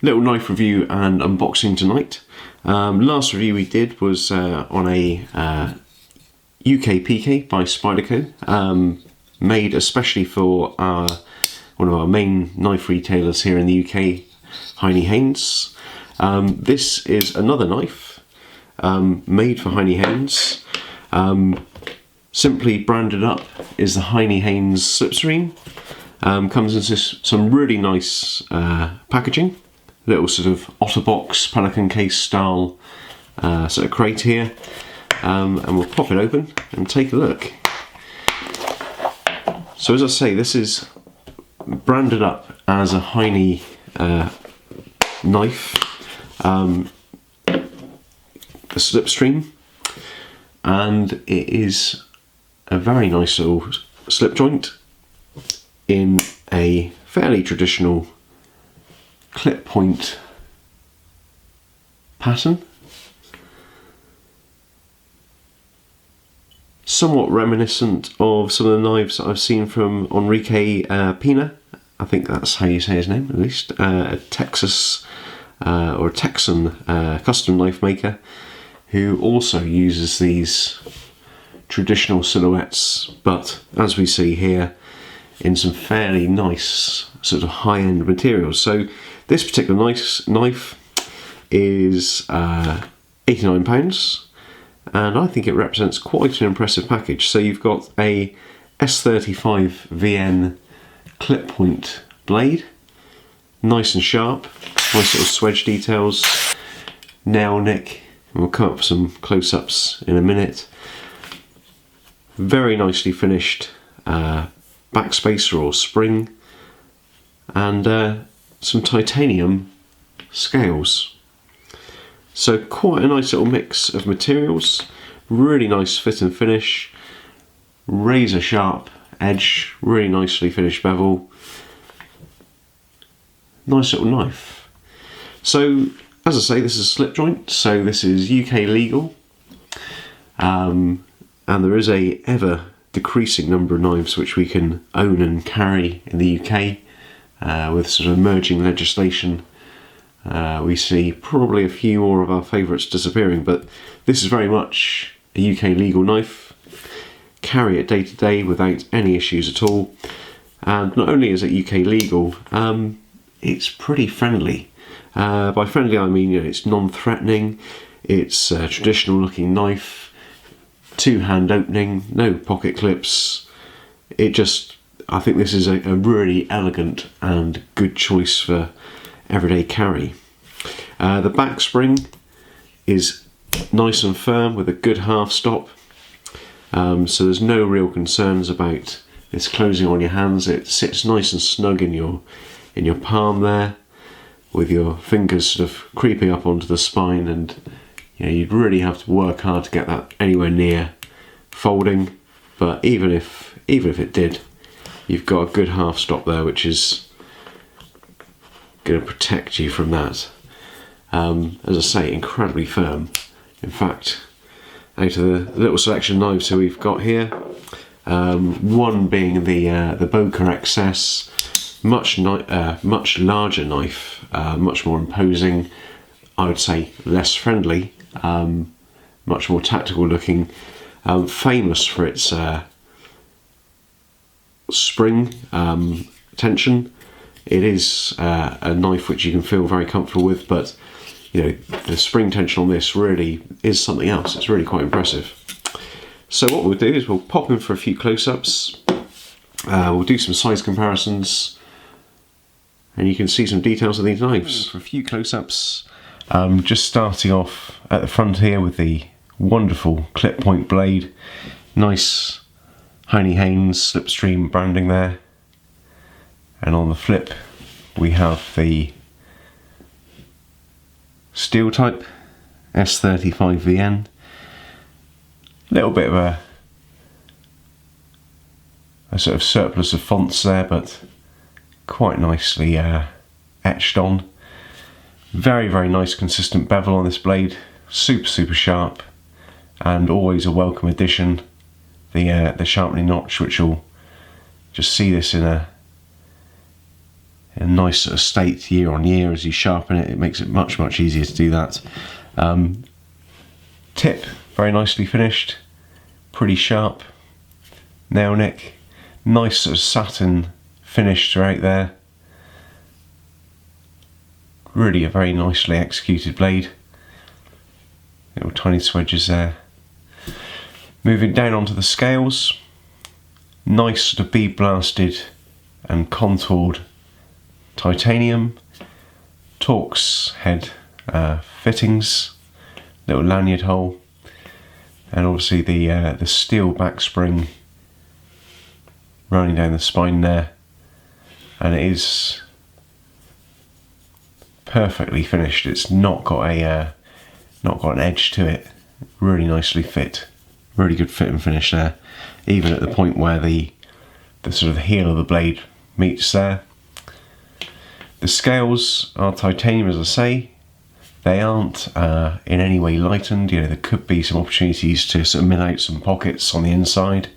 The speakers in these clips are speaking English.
Little knife review and unboxing tonight. Last review we did was on a UK PK by Spyderco, made especially for one of our main knife retailers here in the UK, Haynes. This is another knife made for Haynes. Simply branded up is the Haynes SLIPSTREAM. Comes in some really nice packaging. Little sort of OtterBox pelican case style sort of crate here, and we'll pop it open and take a look. So as I say, this is branded up as a Heinnie knife, the SLIPSTREAM, and it is a very nice little slip joint in a fairly traditional clip point pattern, somewhat reminiscent of some of the knives that I've seen from Enrique Pina. I think that's how you say his name, at least. A Texas or a Texan custom knife maker who also uses these traditional silhouettes, but as we see here, in some fairly nice sort of high-end materials. So this particular knife is £89, and I think it represents quite an impressive package. So you've got a S35vn clip point blade, nice and sharp, nice little swedge details, nail nick, and we'll come up with some close-ups in a minute. Very nicely finished backspacer or spring, and some titanium scales. So quite a nice little mix of materials, really nice fit and finish, razor sharp edge, really nicely finished bevel, nice little knife. So as I say, this is a slip joint, so this is UK legal, and there is a ever decreasing number of knives which we can own and carry in the UK. With sort of emerging legislation, we see probably a few more of our favourites disappearing, but this is very much a UK legal knife. Carry it day to day without any issues at all, and not only is it UK legal, it's pretty friendly. By friendly I mean, it's non-threatening, it's a traditional looking knife, two-hand opening, no pocket clips. I think this is a really elegant and good choice for everyday carry. The back spring is nice and firm with a good half stop, so there's no real concerns about this closing on your hands. It sits nice and snug in your palm there, with your fingers sort of creeping up onto the spine, and you'd really have to work hard to get that anywhere near folding. But even if it did, you've got a good half stop there, which is going to protect you from that. As I say, incredibly firm. In fact, out of the little selection of knives that we've got here, one being the Boker XS, much larger knife, much more imposing, I would say less friendly, much more tactical looking, famous for its spring tension. It is a knife which you can feel very comfortable with, but the spring tension on this really is something else. It's really quite impressive. So what we'll do is we'll pop in for a few close-ups, we'll do some size comparisons, and you can see some details of these knives. For a few close-ups, just starting off at the front here with the wonderful clip point blade, nice Haynes SLIPSTREAM branding there, and on the flip we have the steel type S35vn. Little bit of a sort of surplus of fonts there, but quite nicely etched on. Very, very nice consistent bevel on this blade, super sharp, and always a welcome addition, the sharpening notch, which you'll just see this in in a nice sort of state year on year as you sharpen it. It makes it much easier to do that. Tip, very nicely finished, pretty sharp. Nail nick, nice sort of satin finish throughout there. Really a very nicely executed blade. Little tiny swedges there. Moving down onto the scales, nice sort of bead blasted and contoured titanium, Torx head fittings, little lanyard hole, and obviously the steel back spring running down the spine there, and it is perfectly finished. It's not got an edge to it. Really nicely fit. Really good fit and finish there, even at the point where the sort of heel of the blade meets there. The scales are titanium, as I say. They aren't in any way lightened. You know, there could be some opportunities to sort of mill out some pockets on the inside.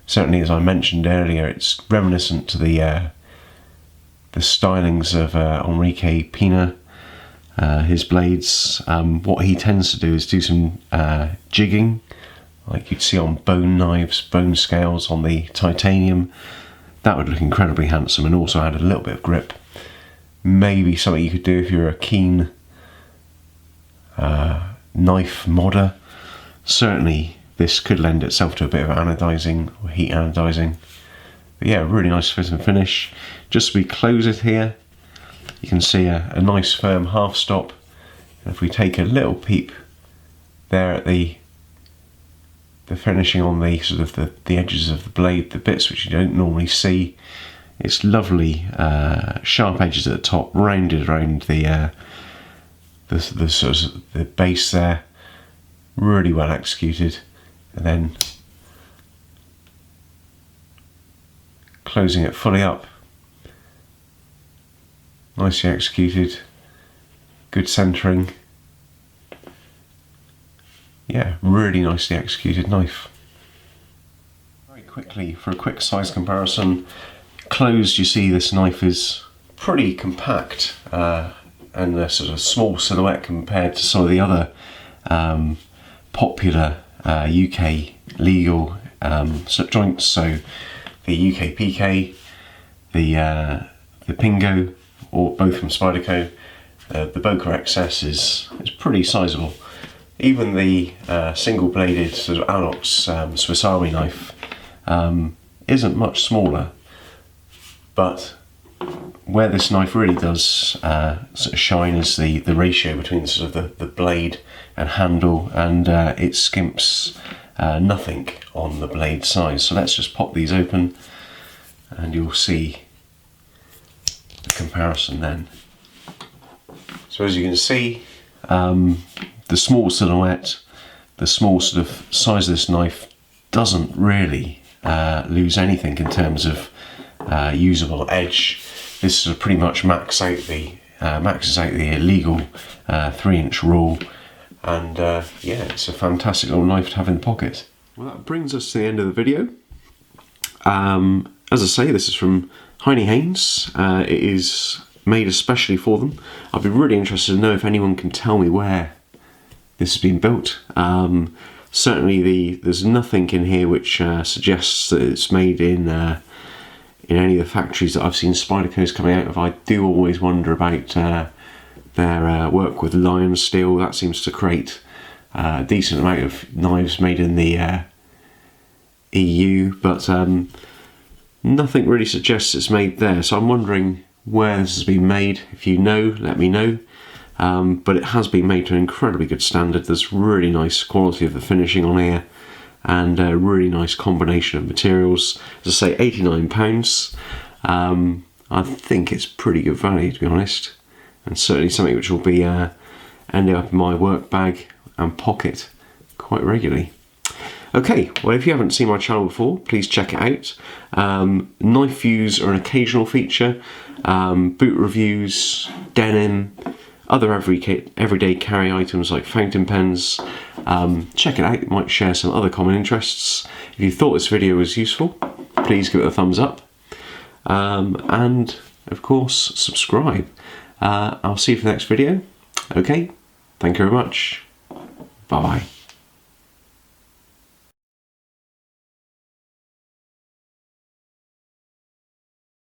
Certainly, as I mentioned earlier, it's reminiscent to the stylings of Enrique Pina, his blades. What he tends to do is do some jigging, like you'd see on bone knives, bone scales on the titanium. That would look incredibly handsome and also add a little bit of grip. Maybe something you could do if you're a keen knife modder. Certainly this could lend itself to a bit of anodizing or heat anodizing. But yeah, really nice fit and finish. Just as we close it here, you can see a nice firm half stop. And if we take a little peep there at the finishing on the sort of the edges of the blade, the bits which you don't normally see, it's lovely sharp edges at the top, rounded around the sort of the base there, really well executed, and then closing it fully up, nicely executed, good centering. Yeah, really nicely executed knife. Very quickly, for a quick size comparison, closed, you see this knife is pretty compact and a sort of small silhouette compared to some of the other popular UK legal slip joints. So the UK PK, the Pingo, or both from Spyderco, the Boca XS is pretty sizable. Even the single-bladed sort of Alox Swiss Army knife isn't much smaller, but where this knife really does sort of shine is the ratio between sort of the blade and handle, and it skimps nothing on the blade size. So let's just pop these open and you'll see the comparison then. So as you can see, the small silhouette, the small sort of size of this knife doesn't really lose anything in terms of usable edge. This sort of pretty much maxes out the illegal 3-inch rule, and yeah, it's a fantastic little knife to have in the pocket. Well, that brings us to the end of the video. As I say, this is from Heinnie Haynes. It is made especially for them. I'd be really interested to know if anyone can tell me where this has been built. Certainly there's nothing in here which suggests that it's made in any of the factories that I've seen Spyderco's coming out of. I do always wonder about their work with lion steel. That seems to create a decent amount of knives made in the EU, but nothing really suggests it's made there. So I'm wondering where this has been made. If you know, let me know. But it has been made to an incredibly good standard. There's really nice quality of the finishing on here, and a really nice combination of materials. As I say, £89. I think it's pretty good value, to be honest, and certainly something which will be ending up in my work bag and pocket quite regularly. Okay, well, if you haven't seen my channel before, please check it out. Knife views are an occasional feature, boot reviews, denim, other everyday carry items like fountain pens. Check it out, it might share some other common interests. If you thought this video was useful, please give it a thumbs up. and of course subscribe. I'll see you for the next video. Okay, thank you very much. Bye bye.